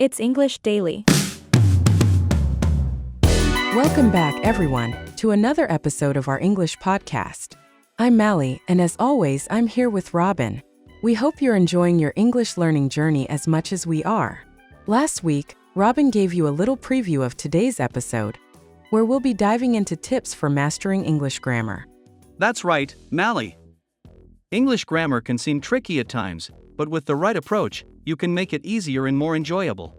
It's English Daily. Welcome back, everyone, to another episode of our English podcast. I'm Maly, and as always, I'm here with Robin. We hope you're enjoying your English learning journey as much as we are. Last week, Robin gave you a little preview of today's episode, where we'll be diving into tips for mastering English grammar. That's right, Maly. English grammar can seem tricky at times, but with the right approach, you can make it easier and more enjoyable.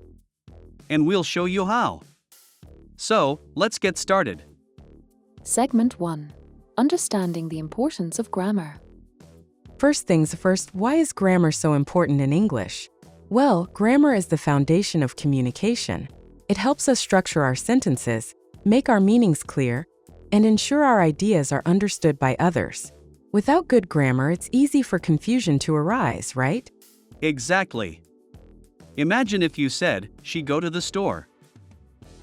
And we'll show you how. So, let's get started. Segment 1. Understanding the importance of grammar. First things first, why is grammar so important in English? Well, grammar is the foundation of communication. It helps us structure our sentences, make our meanings clear, and ensure our ideas are understood by others. Without good grammar, it's easy for confusion to arise, right? Exactly. Imagine if you said, "She go to the store."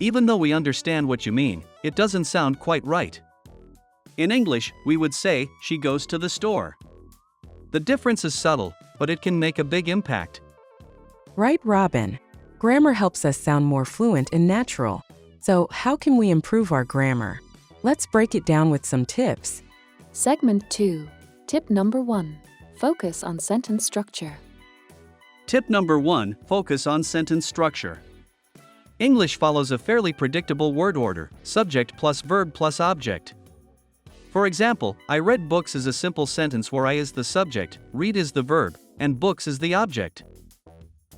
Even though we understand what you mean, it doesn't sound quite right. In English, we would say, "She goes to the store." The difference is subtle, but it can make a big impact. Right, Robin. Grammar helps us sound more fluent and natural. So, how can we improve our grammar? Let's break it down with some tips. Segment 2. Tip number 1. Focus on sentence structure. Tip number 1, focus on sentence structure. English follows a fairly predictable word order, subject plus verb plus object. For example, I read books is a simple sentence where I is the subject, read is the verb, and books is the object.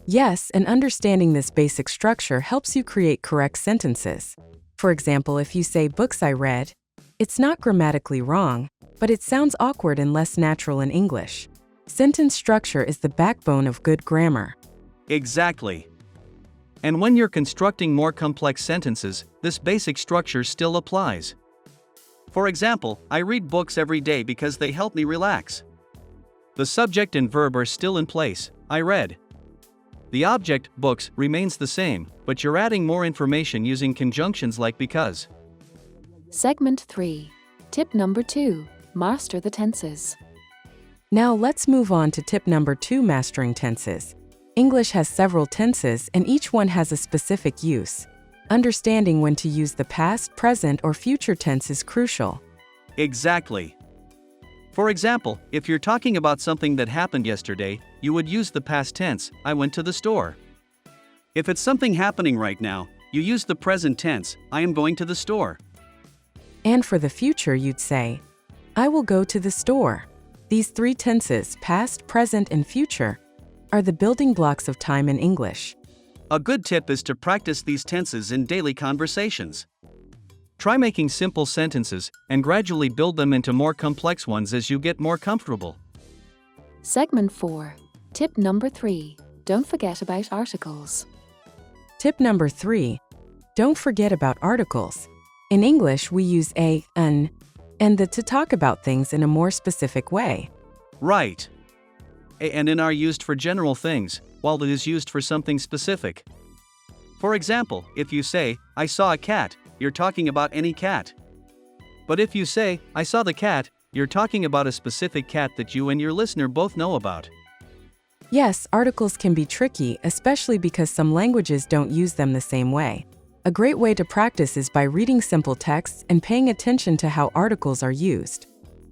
Yes, and understanding this basic structure helps you create correct sentences. For example, if you say books I read, it's not grammatically wrong, but it sounds awkward and less natural in English. Sentence structure is the backbone of good grammar. Exactly. And when you're constructing more complex sentences, this basic structure still applies. For example, I read books every day because they help me relax. The subject and verb are still in place, I read. The object, books, remains the same, but you're adding more information using conjunctions like because. Segment 3. Tip number 2. Master the tenses. Now let's move on to tip number 2, mastering tenses. English has several tenses and each one has a specific use. Understanding when to use the past, present, or future tense is crucial. Exactly. For example, if you're talking about something that happened yesterday, you would use the past tense, I went to the store. If it's something happening right now, you use the present tense, I am going to the store. And for the future, you'd say, I will go to the store. These 3 tenses, past, present, and future, are the building blocks of time in English. A good tip is to practice these tenses in daily conversations. Try making simple sentences and gradually build them into more complex ones as you get more comfortable. Segment 4. Tip number 3. Don't forget about articles. Tip number 3. Don't forget about articles. In English, we use a, an, and the to talk about things in a more specific way. Right. A and an are used for general things, while the is used for something specific. For example, if you say, I saw a cat, you're talking about any cat. But if you say, I saw the cat, you're talking about a specific cat that you and your listener both know about. Yes, articles can be tricky, especially because some languages don't use them the same way. A great way to practice is by reading simple texts and paying attention to how articles are used.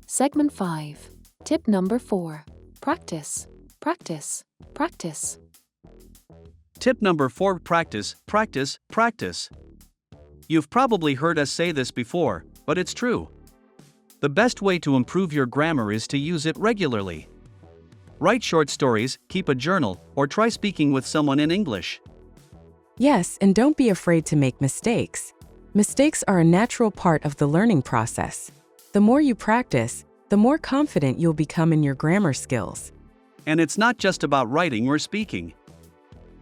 Segment 5. Tip number 4. Practice, practice, practice. Tip number 4, practice, practice, practice. You've probably heard us say this before, but it's true. The best way to improve your grammar is to use it regularly. Write short stories, keep a journal, or try speaking with someone in English. Yes, and don't be afraid to make mistakes. Mistakes are a natural part of the learning process. The more you practice, the more confident you'll become in your grammar skills. And it's not just about writing or speaking.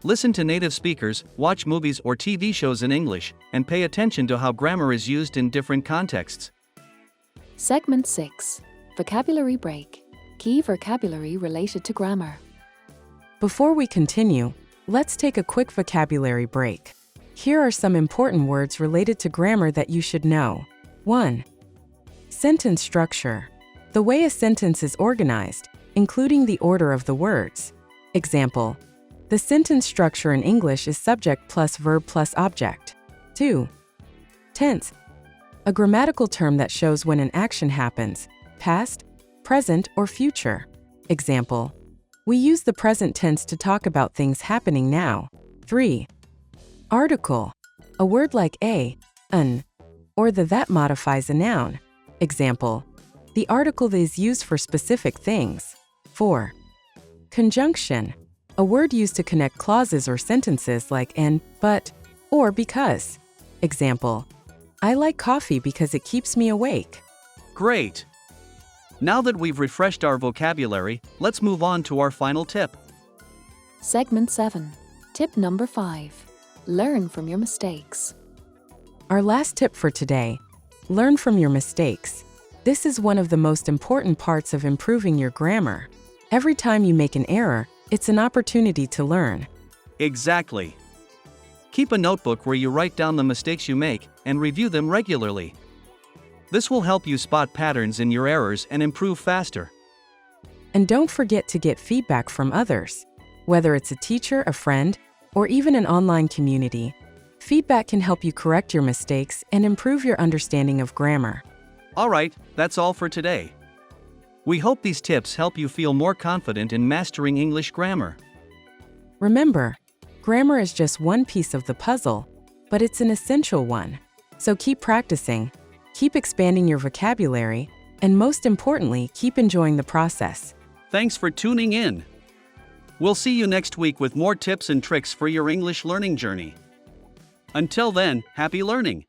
Listen to native speakers, watch movies or TV shows in English, and pay attention to how grammar is used in different contexts. Segment 6. Vocabulary break. Key vocabulary related to grammar. Before we continue, let's take a quick vocabulary break. Here are some important words related to grammar that you should know. 1. Sentence structure. The way a sentence is organized, including the order of the words. Example, The sentence structure in English is subject plus verb plus object. 2. Tense. A grammatical term that shows when an action happens, past, present, or future. Example: we use the present tense to talk about things happening now. 3. Article. A word like a, an, or the that modifies a noun. Example: the article is used for specific things. 4. Conjunction. A word used to connect clauses or sentences like and, but, or because. Example: I like coffee because it keeps me awake. Great! Now that we've refreshed our vocabulary, let's move on to our final tip. Segment 7. Tip number 5. Learn from your mistakes. Our last tip for today: learn from your mistakes. This is one of the most important parts of improving your grammar. Every time you make an error, it's an opportunity to learn. Exactly. Keep a notebook where you write down the mistakes you make and review them regularly. This will help you spot patterns in your errors and improve faster. And don't forget to get feedback from others. Whether it's a teacher, a friend, or even an online community, feedback can help you correct your mistakes and improve your understanding of grammar. Alright, that's all for today. We hope these tips help you feel more confident in mastering English grammar. Remember, grammar is just one piece of the puzzle, but it's an essential one. So keep practicing, keep expanding your vocabulary, and most importantly, keep enjoying the process. Thanks for tuning in. We'll see you next week with more tips and tricks for your English learning journey. Until then, happy learning!